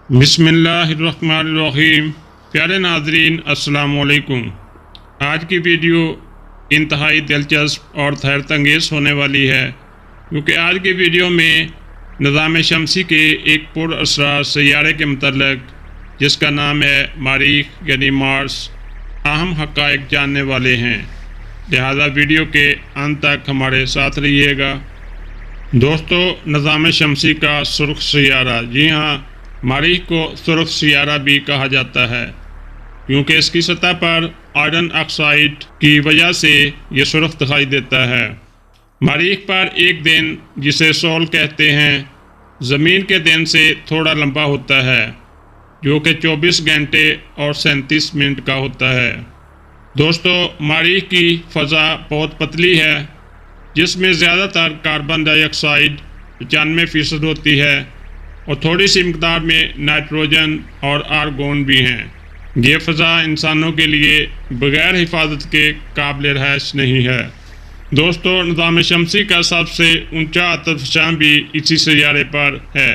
بسم اللہ الرحمن الرحیم۔ پیارے ناظرین السلام علیکم۔ آج کی ویڈیو انتہائی دلچسپ اور حیرت انگیز ہونے والی ہے، کیونکہ آج کی ویڈیو میں نظام شمسی کے ایک پر اسرار سیارے کے متعلق، جس کا نام ہے مریخ یعنی مارس، اہم حقائق جاننے والے ہیں، لہذا ویڈیو کے انت تک ہمارے ساتھ رہیے گا۔ دوستو، نظام شمسی کا سرخ سیارہ، جی ہاں، مریخ کو سرخ سیارہ بھی کہا جاتا ہے، کیونکہ اس کی سطح پر آئرن آکسائڈ کی وجہ سے یہ سرخ دکھائی دیتا ہے۔ مریخ پر ایک دن، جسے سول کہتے ہیں، زمین کے دن سے تھوڑا لمبا ہوتا ہے، جو کہ 24 گھنٹے اور 37 منٹ کا ہوتا ہے۔ دوستو، مریخ کی فضا بہت پتلی ہے، جس میں زیادہ تر کاربن ڈائی آکسائڈ 95% ہوتی ہے، اور تھوڑی سی مقدار میں نائٹروجن اور آرگون بھی ہیں۔ یہ فضا انسانوں کے لیے بغیر حفاظت کے قابل رہائش نہیں ہے۔ دوستو، نظام شمسی کا سب سے اونچا آتش فشاں بھی اسی سیارے پر ہے۔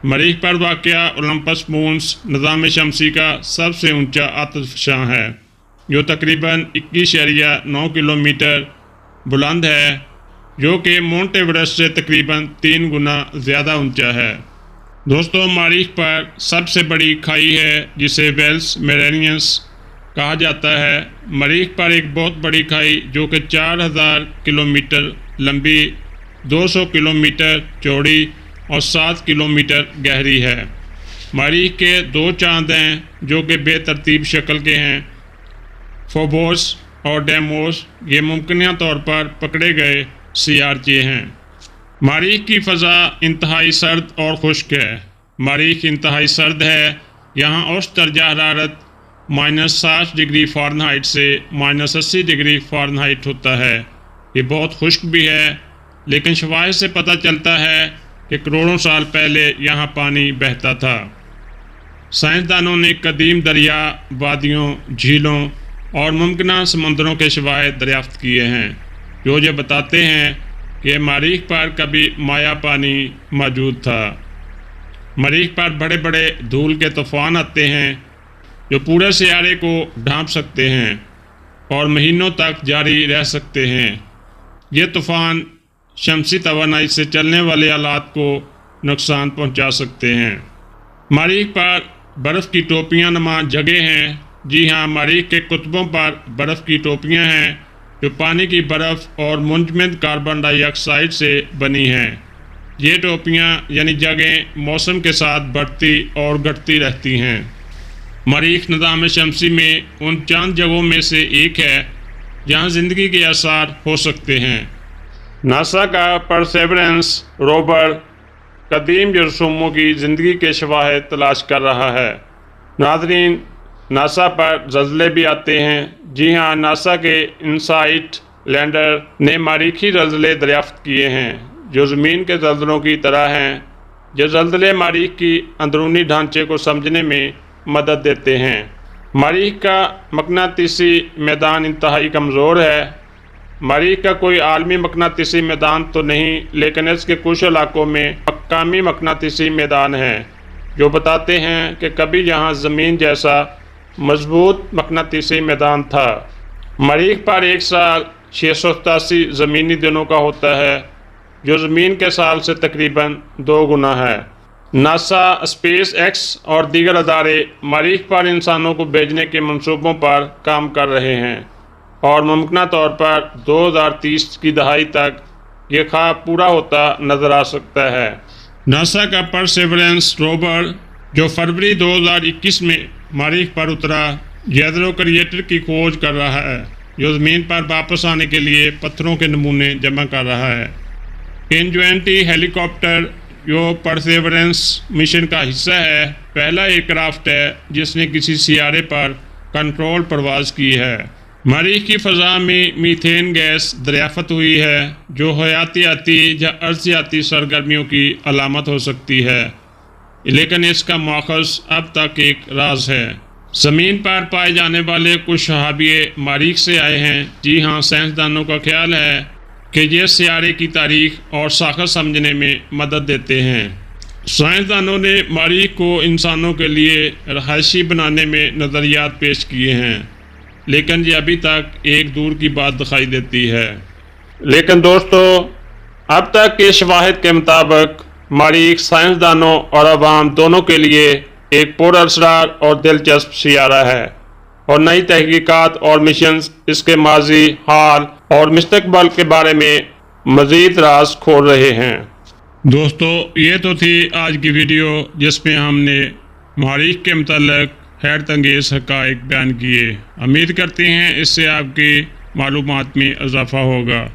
مریخ پر واقع اولمپس مونس نظام شمسی کا سب سے اونچا آتش فشاں ہے، جو تقریباً 21.9 کلومیٹر بلند ہے، جو کہ مونٹ ایورسٹ سے تقریباً 3 گنا زیادہ اونچا ہے۔ دوستو، مریخ پر سب سے بڑی کھائی ہے، جسے ویلس میرینس کہا جاتا ہے۔ مریخ پر ایک بہت بڑی کھائی، جو کہ 4000 کلومیٹر لمبی، 200 کلومیٹر چوڑی اور 7 کلومیٹر گہری ہے۔ مریخ کے 2 چاند ہیں، جو کہ بے ترتیب شکل کے ہیں، فوبوس اور ڈیموس۔ یہ ممکنہ طور پر پکڑے گئے سیارچے ہیں۔ مریخ کی فضا انتہائی سرد اور خشک ہے۔ مریخ انتہائی سرد ہے، یہاں اوسط درجہ حرارت -60 ڈگری فارنہائٹ سے -80 ڈگری فارنہائٹ ہوتا ہے۔ یہ بہت خشک بھی ہے، لیکن شواہد سے پتہ چلتا ہے کہ کروڑوں سال پہلے یہاں پانی بہتا تھا۔ سائنسدانوں نے قدیم دریا، وادیوں، جھیلوں اور ممکنہ سمندروں کے شواہد دریافت کیے ہیں، جو یہ بتاتے ہیں کہ مریخ پر کبھی مائع پانی موجود تھا۔ مریخ پر بڑے بڑے دھول کے طوفان آتے ہیں، جو پورے سیارے کو ڈھانپ سکتے ہیں اور مہینوں تک جاری رہ سکتے ہیں۔ یہ طوفان شمسی توانائی سے چلنے والے آلات کو نقصان پہنچا سکتے ہیں۔ مریخ پر برف کی ٹوپیاں نما جگہیں ہیں۔ جی ہاں، مریخ کے قطبوں پر برف کی ٹوپیاں ہیں، جو پانی کی برف اور منجمد کاربن ڈائی آکسائڈ سے بنی ہیں۔ یہ ٹوپیاں یعنی جگہیں موسم کے ساتھ بڑھتی اور گھٹتی رہتی ہیں۔ مریخ نظام شمسی میں ان چند جگہوں میں سے ایک ہے جہاں زندگی کے آثار ہو سکتے ہیں۔ ناسا کا پرسیورنس روور قدیم جرثوموں کی زندگی کے شواہد تلاش کر رہا ہے۔ ناظرین، ناسا پر زلزلے بھی آتے ہیں۔ جی ہاں، ناسا کے انسائٹ لینڈر نے مریخی زلزلے دریافت کیے ہیں، جو زمین کے زلزلوں کی طرح ہیں۔ یہ زلزلے مریخ کی اندرونی ڈھانچے کو سمجھنے میں مدد دیتے ہیں۔ مریخ کا مقناطیسی میدان انتہائی کمزور ہے۔ مریخ کا کوئی عالمی مقناطیسی میدان تو نہیں، لیکن اس کے کچھ علاقوں میں مقامی مقناطیسی میدان ہیں، جو بتاتے ہیں کہ کبھی یہاں زمین جیسا مضبوط مقناطیسی میدان تھا۔ مریخ پر ایک سال 687 زمینی دنوں کا ہوتا ہے، جو زمین کے سال سے تقریباً 2 گنا ہے۔ ناسا، اسپیس ایکس اور دیگر ادارے مریخ پر انسانوں کو بھیجنے کے منصوبوں پر کام کر رہے ہیں، اور ممکنہ طور پر 2030 کی دہائی تک یہ خواب پورا ہوتا نظر آ سکتا ہے۔ ناسا کا پرسیورنس روور، جو فروری 2021 میں مریخ پر اترا، جیدرو کریٹر کی کھوج کر رہا ہے، جو زمین پر واپس آنے کے لیے پتھروں کے نمونے جمع کر رہا ہے۔ انجوینٹی ہیلی کاپٹر، جو پرسیورنس مشن کا حصہ ہے، پہلا ایئر کرافٹ ہے جس نے کسی سیارے پر کنٹرول پرواز کی ہے۔ مریخ کی فضا میں میتھین گیس دریافت ہوئی ہے، جو حیاتیاتی یا ارضیاتی سرگرمیوں کی علامت ہو سکتی ہے، لیکن اس کا ماخذ اب تک ایک راز ہے۔ زمین پر پائے جانے والے کچھ شہابیے مریخ سے آئے ہیں۔ جی ہاں، سائنسدانوں کا خیال ہے کہ یہ سیارے کی تاریخ اور ساخت سمجھنے میں مدد دیتے ہیں۔ سائنسدانوں نے مریخ کو انسانوں کے لیے رہائشی بنانے میں نظریات پیش کیے ہیں، لیکن یہ ابھی تک ایک دور کی بات دکھائی دیتی ہے۔ لیکن دوستو، اب تک کے شواہد کے مطابق مریخ سائنسدانوں اور عوام دونوں کے لیے ایک پراسرار اور دلچسپ سیارہ ہے، اور نئی تحقیقات اور مشنز اس کے ماضی، حال اور مستقبل کے بارے میں مزید راز کھول رہے ہیں۔ دوستو، یہ تو تھی آج کی ویڈیو جس میں ہم نے مریخ کے متعلق حیرت انگیز حقائق بیان کیے۔ امید کرتے ہیں اس سے آپ کی معلومات میں اضافہ ہوگا،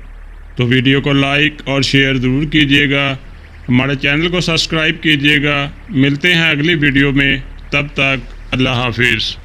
تو ویڈیو کو لائک اور شیئر ضرور کیجیے گا، ہمارے چینل کو سبسکرائب کیجیے گا۔ ملتے ہیں اگلی ویڈیو میں، تب تک اللہ حافظ۔